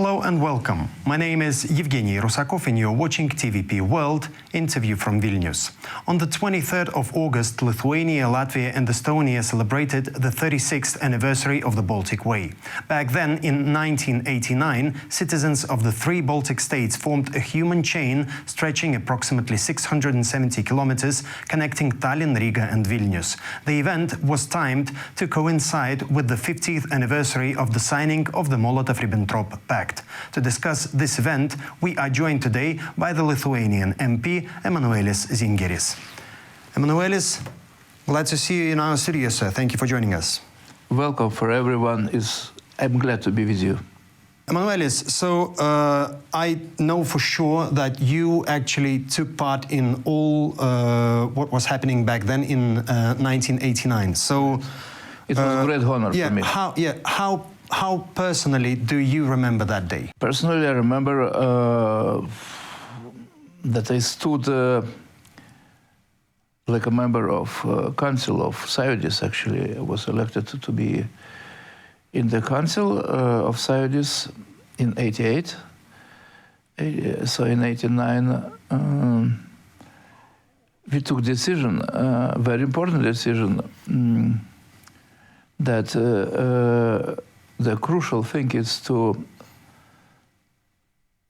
Hello and welcome. My name is Evgeny Rusakov and you're watching TVP World, interview from Vilnius. On the 23rd of August, Lithuania, Latvia and Estonia celebrated the 36th anniversary of the Baltic Way. Back then, in 1989, citizens of the three Baltic states formed a human chain stretching approximately 670 kilometers, connecting Tallinn, Riga and Vilnius. The event was timed to coincide with the 50th anniversary of the signing of the Molotov-Ribbentrop Pact. To discuss this event, we are joined today by the Lithuanian MP Emanuelis Zingeris. Emanuelis, glad to see you in our studio, sir. Thank you for joining us. Welcome for everyone. I'm glad to be with you. Emanuelis, so I know for sure that you actually took part in all what was happening back then in 1989. So it was a great honor for me. How personally do you remember that day? Personally, I remember that I stood like a member of Council of Sąjūdis. Actually, I was elected to be in the Council of Sąjūdis in '88. So in '89, we took decision, very important decision, that the crucial thing is to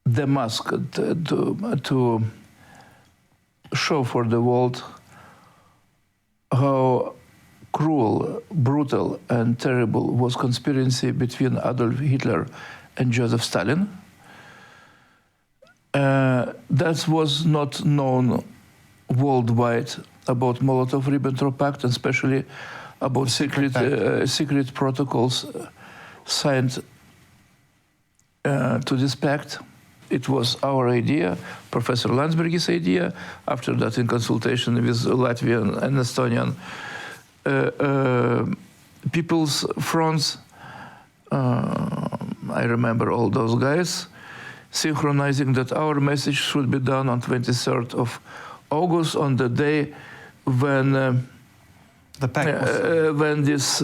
demask, to show for the world how cruel, brutal and terrible was conspiracy between Adolf Hitler and Joseph Stalin. That was not known worldwide about Molotov-Ribbentrop Pact, and especially about secret protocols signed to this pact. It was our idea, Professor Landsbergis' idea, after that in consultation with Latvian and Estonian people's fronts. I remember all those guys synchronizing that our message should be done on 23rd of August, on the day when the pact was when this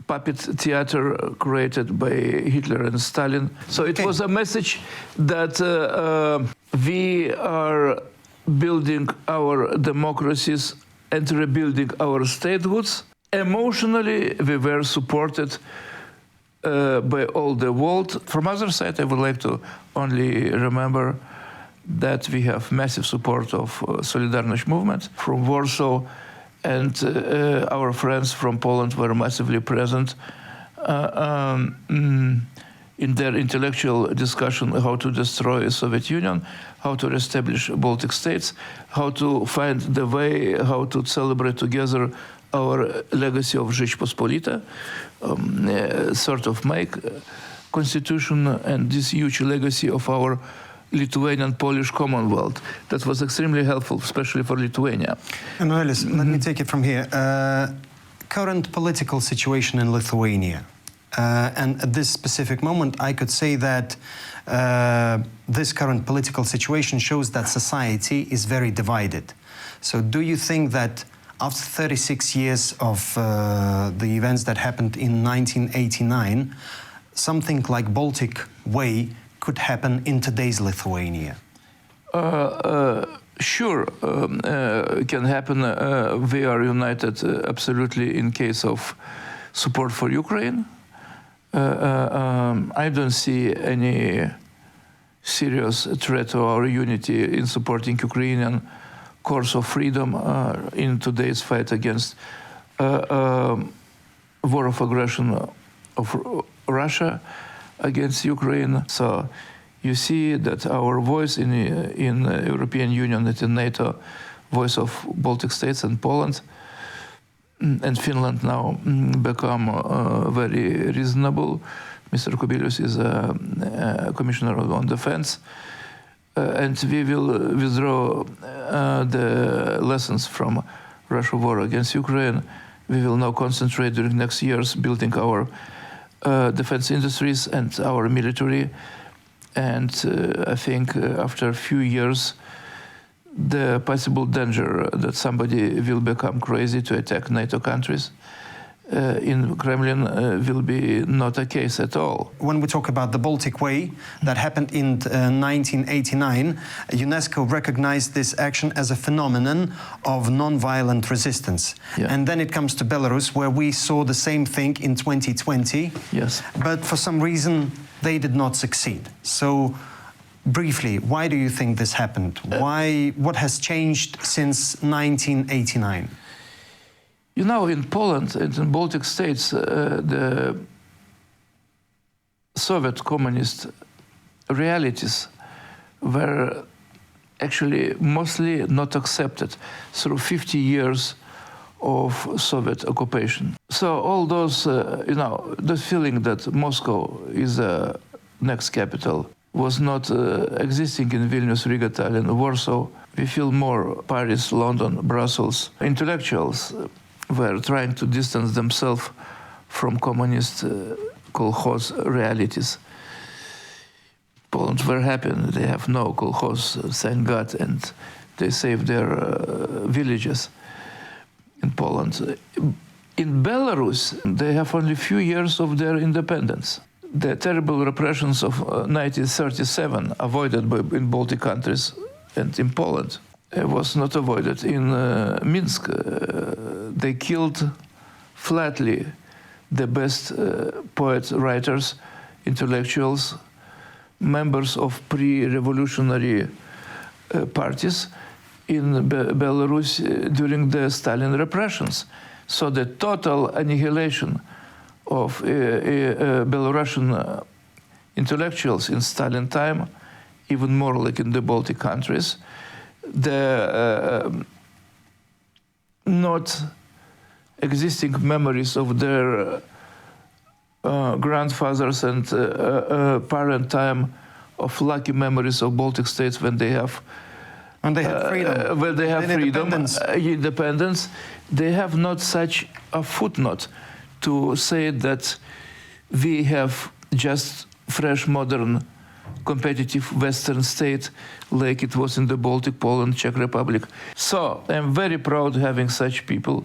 puppet theater created by Hitler and Stalin. So it was a message that we are building our democracies and rebuilding our statehoods. Emotionally, we were supported by all the world. From other side, I would like to only remember that we have massive support of Solidarność movement from Warsaw, and our friends from Poland were massively present in their intellectual discussion how to destroy the Soviet Union, how to establish Baltic States, how to find the way, how to celebrate together our legacy of Rzeczpospolita, sort of make constitution and this huge legacy of our Lithuanian Polish Commonwealth. That was extremely helpful, especially for Lithuania. Emanuelis, let me take it from here. Current political situation in Lithuania. And at this specific moment, I could say that this current political situation shows that society is very divided. So do you think that after 36 years of the events that happened in 1989, something like Baltic Way could happen in today's Lithuania? Sure, can happen. We are united absolutely in case of support for Ukraine. I don't see any serious threat to our unity in supporting Ukrainian course of freedom in today's fight against war of aggression of Russia against Ukraine. So you see that our voice in European Union and in NATO, voice of Baltic States and Poland and Finland now become very reasonable. Mr. Kubilius is a commissioner on defense, and we will withdraw the lessons from Russia war against Ukraine. We will now concentrate during next years building our defense industries and our military. And I think after a few years, the possible danger that somebody will become crazy to attack NATO countries in Kremlin will be not a case at all. When we talk about the Baltic Way that happened in 1989, UNESCO recognized this action as a phenomenon of non-violent resistance. Yeah. And then it comes to Belarus, where we saw the same thing in 2020. Yes. But for some reason, they did not succeed. So, briefly, why do you think this happened? What has changed since 1989? You know, in Poland and in Baltic States, the Soviet communist realities were actually mostly not accepted through 50 years of Soviet occupation. So all those, the feeling that Moscow is the next capital was not existing in Vilnius, Riga, Tallinn, Warsaw. We feel more Paris, London, Brussels. Intellectuals were trying to distance themselves from communist kolkhoz realities. Poland were happy. They have no kolkhoz, thank God, and they saved their villages in Poland. In Belarus, they have only few years of their independence. The terrible repressions of 1937 avoided in Baltic countries and in Poland was not avoided. In Minsk, they killed flatly the best poets, writers, intellectuals, members of pre-revolutionary parties in Belarus during the Stalin repressions. So the total annihilation of Belarusian intellectuals in Stalin time, even more like in the Baltic countries, the not existing memories of their grandfathers and parent time of lucky memories of Baltic states when they have freedom. When they have freedom, independence. They have not such a footnote to say that we have just fresh, modern, competitive Western state like it was in the Baltic, Poland, Czech Republic. So I'm very proud having such people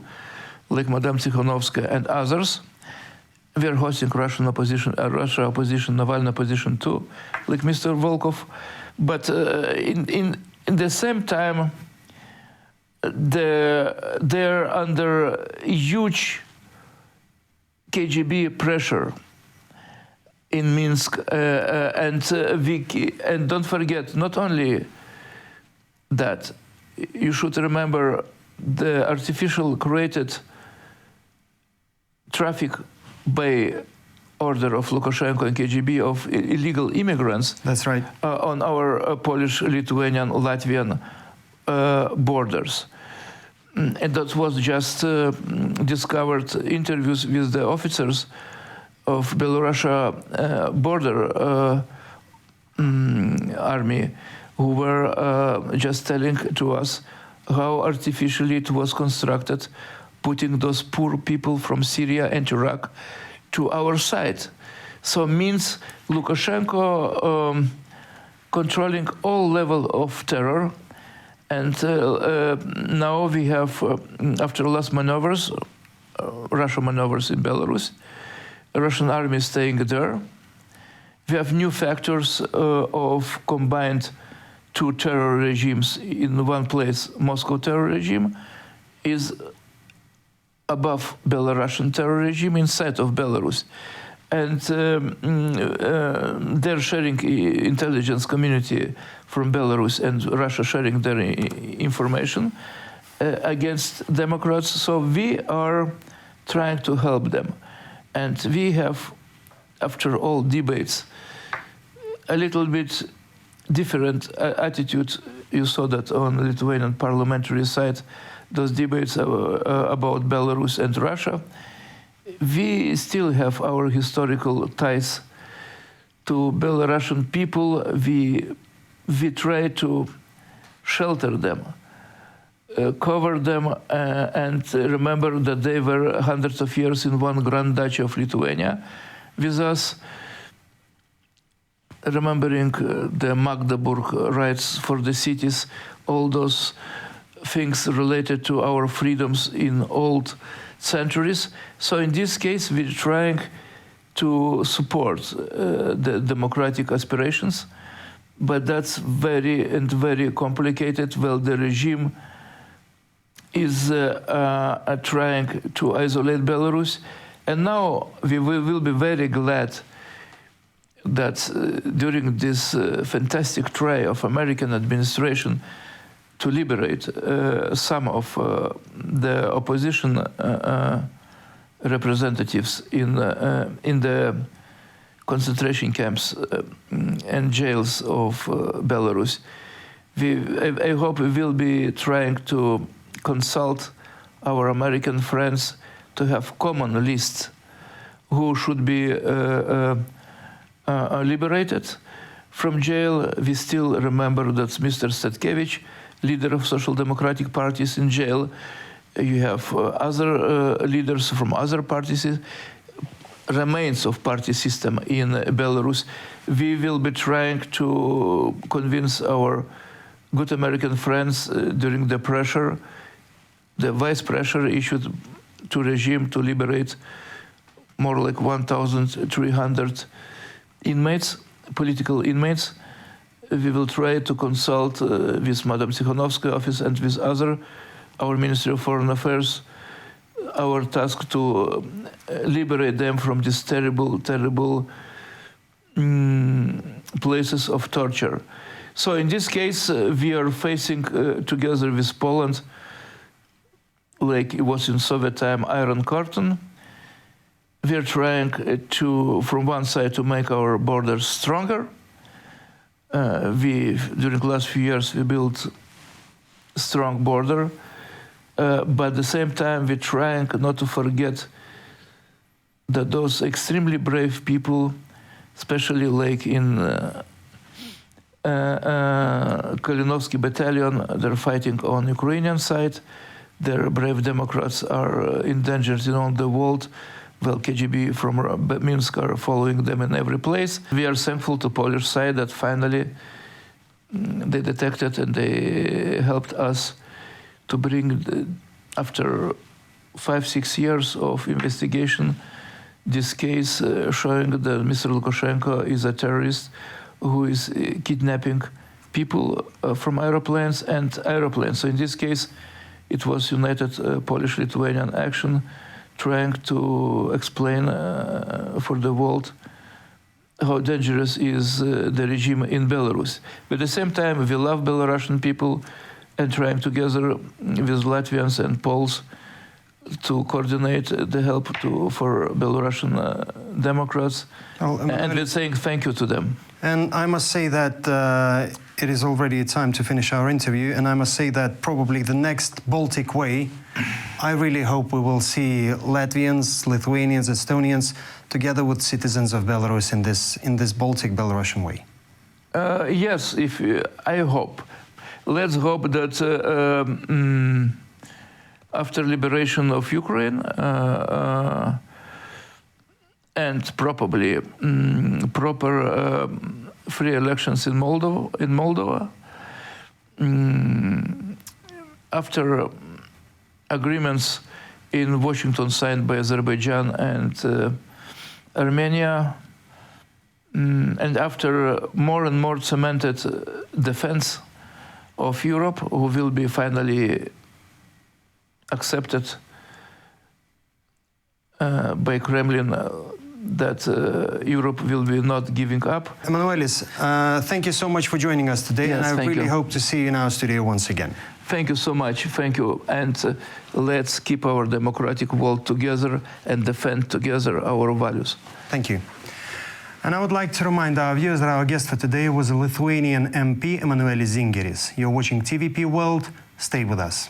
like Madame Tikhanovskaya and others. We are hosting Russia opposition, Navalny opposition too, like Mr. Volkov. But in the same time, they're under huge KGB pressure in Minsk, and don't forget, not only that, you should remember the artificial created traffic by order of Lukashenko and KGB of illegal immigrants. That's right. On our Polish, Lithuanian, Latvian borders. And that was just discovered interviews with the officers of Belarusia border army, who were just telling to us how artificially it was constructed, putting those poor people from Syria and Iraq to our side. So means Lukashenko controlling all level of terror. And now we have, after last maneuvers, Russian maneuvers in Belarus, Russian army staying there. We have new factors of combined two terror regimes in one place. Moscow terror regime is above Belarusian terror regime inside of Belarus. And they're sharing intelligence community from Belarus and Russia sharing their information against Democrats. So we are trying to help them. And we have, after all debates, a little bit different attitude. You saw that on the Lithuanian parliamentary side, those debates about Belarus and Russia. We still have our historical ties to Belarusian people. We try to shelter them, cover them, and remember that they were hundreds of years in one Grand Duchy of Lithuania with us, remembering the Magdeburg rights for the cities, all those things related to our freedoms in old centuries. So in this case, we're trying to support the democratic aspirations, but that's very complicated. Well, the regime is trying to isolate Belarus, and now we will be very glad that during this fantastic try of American administration to liberate some of the opposition representatives in the concentration camps and jails of Belarus. I hope we will be trying to consult our American friends to have common lists who should be liberated from jail. We still remember that Mr. Statkevich, leader of Social Democratic parties, in jail. You have other leaders from other parties, remains of party system in Belarus. We will be trying to convince our good American friends during the pressure, the vice pressure issued to regime to liberate more like 1,300 inmates, political inmates. We will try to consult with Madam Tikhanovska's office and with our Ministry of Foreign Affairs, our task to liberate them from these terrible places of torture. So in this case, we are facing together with Poland, like it was in Soviet time, Iron Curtain. We are trying to, from one side, to make our borders stronger. During the last few years, we built a strong border, but at the same time, we're trying not to forget that those extremely brave people, especially like in Kalinovsky battalion, they're fighting on Ukrainian side. Their brave Democrats are endangered in all the world. Well, KGB from Minsk are following them in every place. We are thankful to Polish side that finally they detected and they helped us to bring, after 5-6 years of investigation, this case showing that Mr. Lukashenko is a terrorist who is kidnapping people from airplanes. So in this case, it was United Polish-Lithuanian Action trying to explain for the world how dangerous is the regime in Belarus. But at the same time, we love Belarusian people and trying together with Latvians and Poles to coordinate the help for Belarusian Democrats. And we're saying thank you to them. And I must say that it is already time to finish our interview, and I must say that probably the next Baltic Way, I really hope we will see Latvians, Lithuanians, Estonians together with citizens of Belarus in this Baltic Belarusian way. Yes, I hope. Let's hope that after liberation of Ukraine and probably proper free elections in Moldova, after agreements in Washington signed by Azerbaijan and Armenia, and after more and more cemented defense of Europe, who will be finally accepted by Kremlin, that Europe will be not giving up. Emanuelis, thank you so much for joining us today, yes, and I really hope to see you in our studio once again. Thank you so much. Thank you. And let's keep our democratic world together and defend together our values. Thank you. And I would like to remind our viewers that our guest for today was a Lithuanian MP Emanuelis Zingeris. You're watching TVP World. Stay with us.